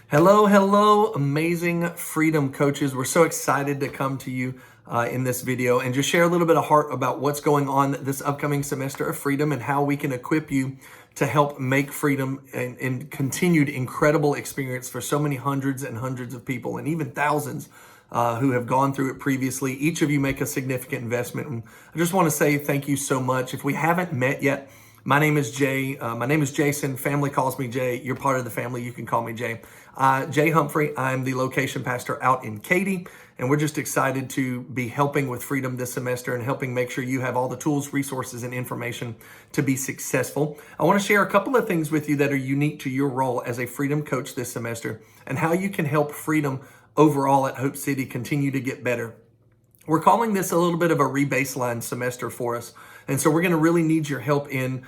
Hello, amazing freedom coaches. We're so excited to come to you in this video and just share a little bit of heart about what's going on this upcoming semester of freedom and how we can equip you to help make freedom and continued incredible experience for so many hundreds and hundreds of people and even thousands who have gone through it previously. Each of you make a significant investment. And I just want to say thank you so much. If we haven't met yet, my name is Jay. My name is Jason. Family calls me Jay. You're part of the family. You can call me Jay. Jay Humphrey. I'm the location pastor out in Katy, and we're just excited to be helping with freedom this semester and helping make sure you have all the tools, resources, and information to be successful. I want to share a couple of things with you that are unique to your role as a freedom coach this semester and how you can help freedom overall at Hope City continue to get better. We're calling this a little bit of a rebaseline semester for us. And so we're going to really need your help in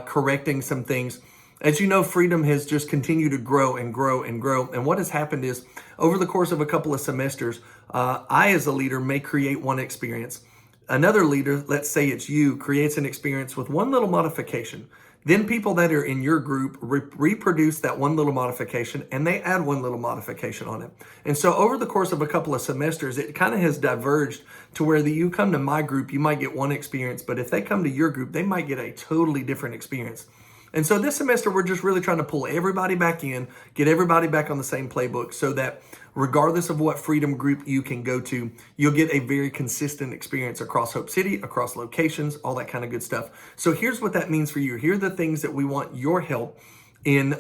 correcting some things. As you know, freedom has just continued to grow and grow and grow. And what has happened is over the course of a couple of semesters, I as a leader may create one experience. Another leader, let's say it's you, creates an experience with one little modification. Then people that are in your group reproduce that one little modification and they add one little modification on it. And so over the course of a couple of semesters, it kind of has diverged to where you come to my group, you might get one experience, but if they come to your group, they might get a totally different experience. And so this semester, we're just really trying to pull everybody back in, get everybody back on the same playbook so that regardless of what freedom group you can go to, you'll get a very consistent experience across Hope City, across locations, all that kind of good stuff. So here's what that means for you. Here are the things that we want your help in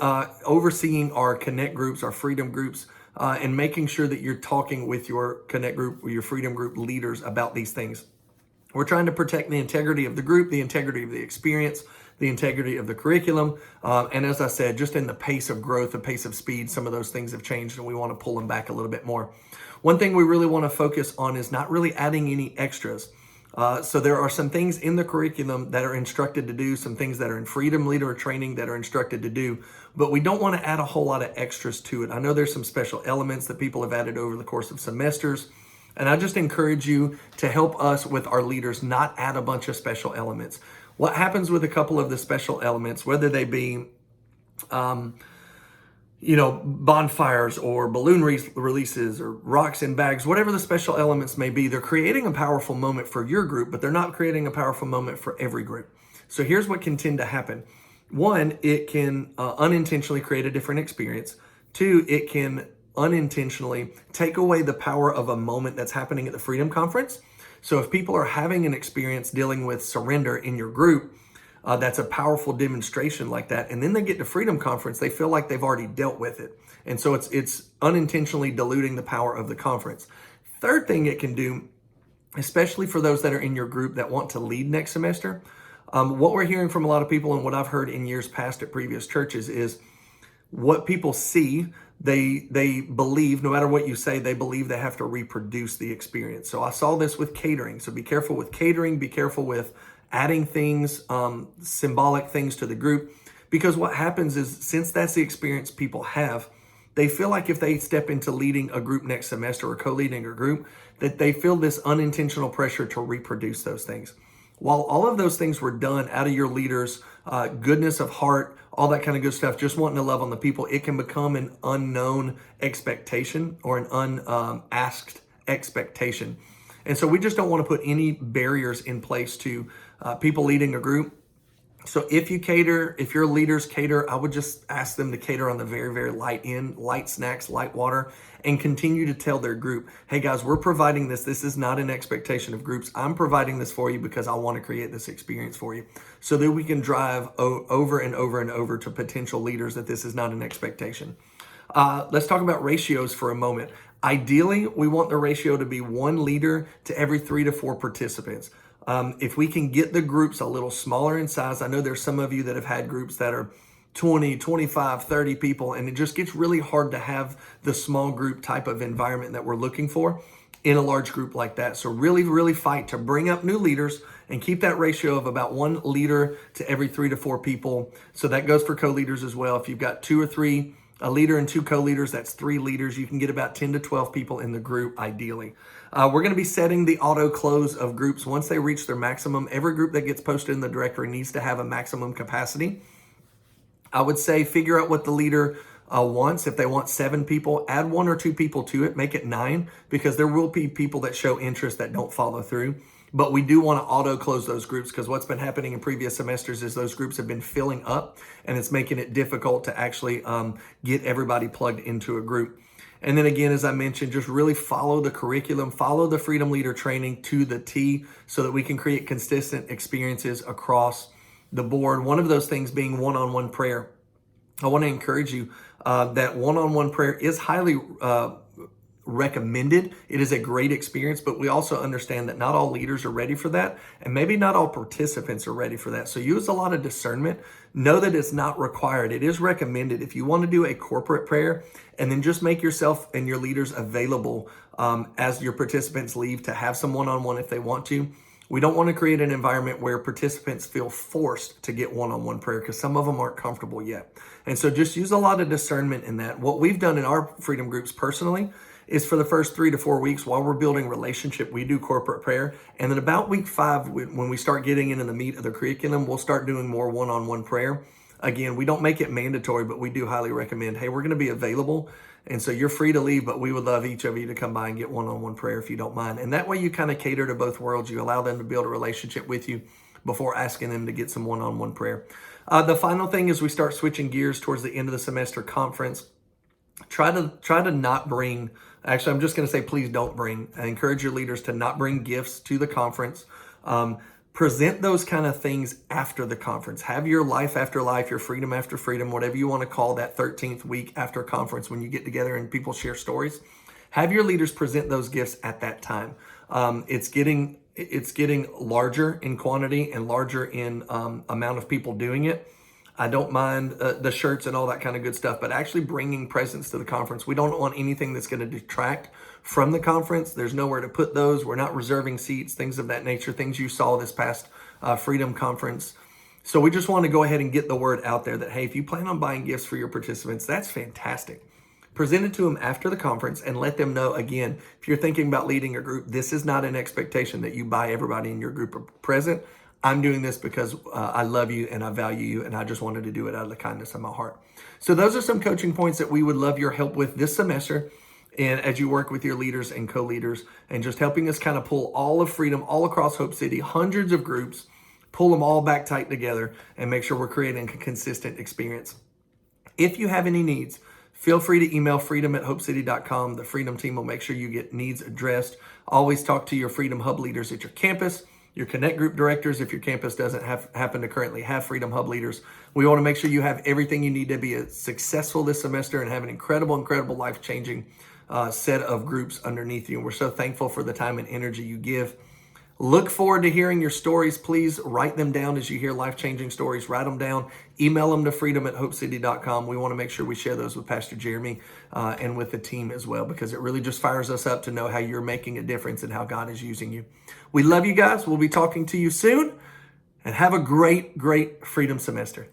overseeing our connect groups, our freedom groups, and making sure that you're talking with your connect group or your freedom group leaders about these things. We're trying to protect the integrity of the group, the integrity of the experience, the integrity of the curriculum. And as I said, just in the pace of growth, the pace of speed, some of those things have changed and we want to pull them back a little bit more. One thing we really want to focus on is not really adding any extras. So there are some things in the curriculum that are instructed to do, some things that are in freedom leader training that are instructed to do, but we don't want to add a whole lot of extras to it. I know there's some special elements that people have added over the course of semesters. And I just encourage you to help us with our leaders not add a bunch of special elements. What happens with a couple of the special elements, whether they be, bonfires or balloon releases or rocks in bags, whatever the special elements may be, they're creating a powerful moment for your group, but they're not creating a powerful moment for every group. So here's what can tend to happen. One, it can unintentionally create a different experience. Two, it can unintentionally take away the power of a moment that's happening at the Freedom Conference. So if people are having an experience dealing with surrender in your group, that's a powerful demonstration like that. And then they get to Freedom Conference, they feel like they've already dealt with it. And so it's unintentionally diluting the power of the conference. Third thing it can do, especially for those that are in your group that want to lead next semester, what we're hearing from a lot of people and what I've heard in years past at previous churches is what people see, they believe, no matter what you say, they believe they have to reproduce the experience. So I saw this with catering. So be careful with catering, be careful with adding things, symbolic things to the group, because what happens is since that's the experience people have, they feel like if they step into leading a group next semester or co-leading a group, that they feel this unintentional pressure to reproduce those things. While all of those things were done out of your leaders' goodness of heart, all that kind of good stuff, just wanting to love on the people, it can become an unknown expectation or an unasked expectation. And so we just don't want to put any barriers in place to people leading a group. So if you cater, if your leaders cater, I would just ask them to cater on the very, very light end, light snacks, light water, and continue to tell their group, hey guys, we're providing this. This is not an expectation of groups. I'm providing this for you because I want to create this experience for you so that we can drive over and over and over to potential leaders that this is not an expectation. Let's talk about ratios for a moment. Ideally, we want the ratio to be one leader to every 3 to 4 participants. If we can get the groups a little smaller in size, I know there's some of you that have had groups that are 20, 25, 30 people, and it just gets really hard to have the small group type of environment that we're looking for in a large group like that. So really, really fight to bring up new leaders and keep that ratio of about 1 leader to every 3 to 4 people. So that goes for co-leaders as well. If you've got 2 or 3, a leader and 2 co-leaders, that's 3 leaders. You can get about 10 to 12 people in the group, ideally. We're going to be setting the auto close of groups once they reach their maximum. Every group that gets posted in the directory needs to have a maximum capacity. I would say figure out what the leader once. If they want 7 people, add 1 or 2 people to it, make it 9, because there will be people that show interest that don't follow through. But we do want to auto close those groups, because what's been happening in previous semesters is those groups have been filling up, and it's making it difficult to actually get everybody plugged into a group. And then again, as I mentioned, just really follow the curriculum, follow the Freedom Leader training to the T, so that we can create consistent experiences across the board. One of those things being one-on-one prayer. I want to encourage you that one-on-one prayer is highly recommended. It is a great experience, but we also understand that not all leaders are ready for that, and maybe not all participants are ready for that. So use a lot of discernment. Know that it's not required. It is recommended if you want to do a corporate prayer, and then just make yourself and your leaders available as your participants leave to have some one-on-one if they want to. We don't want to create an environment where participants feel forced to get one-on-one prayer, because some of them aren't comfortable yet. And so just use a lot of discernment in that. What we've done in our Freedom groups personally is, for the first 3 to 4 weeks while we're building relationship, we do corporate prayer. And then about week 5, when we start getting into the meat of the curriculum, we'll start doing more one-on-one prayer. Again, we don't make it mandatory, but we do highly recommend, hey, we're going to be available. And so you're free to leave, but we would love each of you to come by and get one-on-one prayer if you don't mind. And that way you kind of cater to both worlds. You allow them to build a relationship with you before asking them to get some one-on-one prayer. The final thing is we start switching gears towards the end of the semester conference. Try to not bring, actually, I'm just going to say, please don't bring. I encourage your leaders to not bring gifts to the conference. Present those kind of things after the conference. Have your life after life, your freedom after freedom, whatever you want to call that 13th week after conference, when you get together and people share stories. Have your leaders present those gifts at that time. It's getting larger in quantity and larger in amount of people doing it. I don't mind the shirts and all that kind of good stuff, but actually bringing presents to the conference. We don't want anything that's going to detract from the conference. There's nowhere to put those. We're not reserving seats, things of that nature, things you saw this past Freedom Conference. So we just want to go ahead and get the word out there that, hey, if you plan on buying gifts for your participants, that's fantastic. Present it to them after the conference and let them know, again, if you're thinking about leading a group, this is not an expectation that you buy everybody in your group a present. I'm doing this because I love you and I value you, and I just wanted to do it out of the kindness of my heart. So those are some coaching points that we would love your help with this semester, and as you work with your leaders and co-leaders, and just helping us kind of pull all of Freedom all across Hope City, hundreds of groups, pull them all back tight together and make sure we're creating a consistent experience. If you have any needs, feel free to email freedom@hopecity.com. The Freedom team will make sure you get needs addressed. Always talk to your Freedom Hub leaders at your campus, your Connect group directors, if your campus doesn't happen to currently have Freedom Hub leaders. We want to make sure you have everything you need to be successful this semester and have an incredible, life-changing set of groups underneath you. And we're so thankful for the time and energy you give. Look forward to hearing your stories. Please write them down as you hear life-changing stories. Write them down. Email them to freedom@hopecity.com. We want to make sure we share those with Pastor Jeremy and with the team as well, because it really just fires us up to know how you're making a difference and how God is using you. We love you guys. We'll be talking to you soon, and have a great, great Freedom semester.